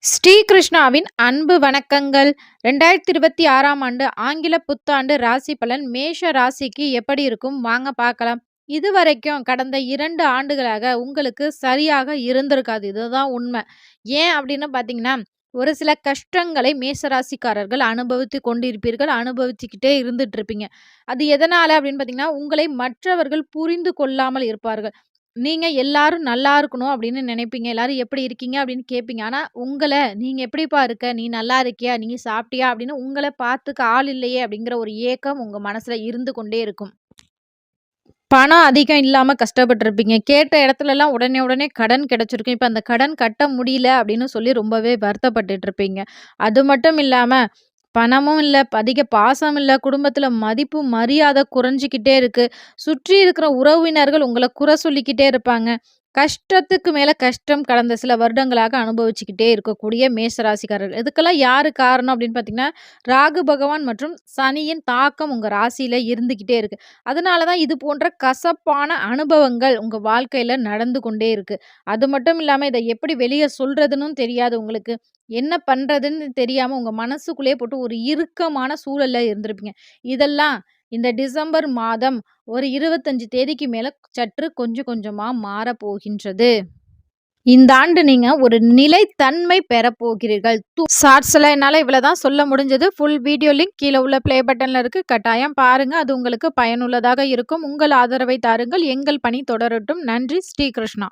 ஸ்ரீகிருஷ்ணாவின் அன்பு வணக்கங்கள். 2026ஆம் ஆண்டு ஆங்கில புத்தாண்டு ராசி பலன் மேஷ ராசிக்கு எப்படி இருக்கும்? வாங்க பார்க்கலாம். இதுவரைக்கும் கடந்த 2 ஆண்டுகளாக உங்களுக்கு சரியாக இருந்திருக்காது. இதுதான் உண்மை. ஏன் அப்படின்னு பார்த்தீங்கன்னா, ஒரு சில கஷ்டங்களை மேஷ ராசிக்காரர்கள் அனுபவித்துக் கொண்டிருப்பீர்கள். அனுபவிச்சுக்கிட்டே இருந்துட்டு இருப்பீங்க. அது எதனால அப்படின்னு பார்த்தீங்கன்னா, உங்களை மற்றவர்கள் புரிந்து கொள்ளாமல் இருப்பார்கள். நீங்க எல்லாரும் நல்லா இருக்கணும் அப்படின்னு நினைப்பீங்க. எல்லாரும் எப்படி இருக்கீங்க அப்படின்னு கேட்பீங்க. ஆனா, நீங்க எப்படிப்பா இருக்க? நீ நல்லா இருக்கியா? நீ சாப்பிட்டியா? அப்படின்னு உங்கள பார்த்துக்க ஆள் இல்லையே அப்படிங்கிற ஒரு ஏக்கம் உங்க மனசுல இருந்து கொண்டே இருக்கும். பணம் அதிகம் இல்லாம கஷ்டப்பட்டுருப்பீங்க. கேட்ட இடத்துலலாம் உடனே உடனே கடன் கிடைச்சிருக்கும். இப்ப அந்த கடன் கட்ட முடியல அப்படின்னு சொல்லி ரொம்பவே வருத்தப்பட்டுட்டு இருப்பீங்க. அது மட்டும் இல்லாம பணமும் இல்ல, அதிக பாசம் இல்ல, குடும்பத்தில மதிப்பு, மரியாதை குறைஞ்சுக்கிட்டே இருக்கு. சுற்றி இருக்கிற உறவினர்கள் உங்கள குறை சொல்லிக்கிட்டே இருப்பாங்க. கஷ்டத்துக்கு மேல கஷ்டம் கடந்த சில வருடங்களாக அனுபவிச்சுக்கிட்டே இருக்கக்கூடிய மேஷராசிக்காரர்கள். இதுக்கெல்லாம் யாரு காரணம் அப்படின்னு பார்த்தீங்கன்னா, ராகு பகவான் மற்றும் சனியின் தாக்கம் உங்க ராசியில இருந்துகிட்டே இருக்கு. அதனால தான் இது போன்ற கசப்பான அனுபவங்கள் உங்க வாழ்க்கையில நடந்து கொண்டே இருக்கு. அது மட்டும் இல்லாம இத எப்படி வெளிய சொல்றதுன்னும் தெரியாது உங்களுக்கு. என்ன பண்றதுன்னு தெரியாம உங்க மனசுக்குள்ளேயே போட்டு ஒரு இறுக்கமான சூழல்ல இருந்திருப்பீங்க. இதெல்லாம் இந்த டிசம்பர் மாதம் ஒரு 25 தேதிக்கு மேல சற்று கொஞ்சம் கொஞ்சமா மாறப்போகின்றது. இந்த ஆண்டு நீங்க ஒரு நிலைத்தன்மை பெறப்போகிறீர்கள். ஷார்ட்ஸ்ல என்னால இவ்வளவுதான் சொல்ல முடிஞ்சது. ஃபுல் வீடியோ லிங்க் கீழ உள்ள ப்ளே பட்டன்ல இருக்கு. கட்டாயம் பாருங்க. அது உங்களுக்கு பயனுள்ளதாக இருக்கும். உங்கள் ஆதரவை தாருங்கள். எங்கள் பணி தொடரட்டும். நன்றி. ஸ்ரீகிருஷ்ணா.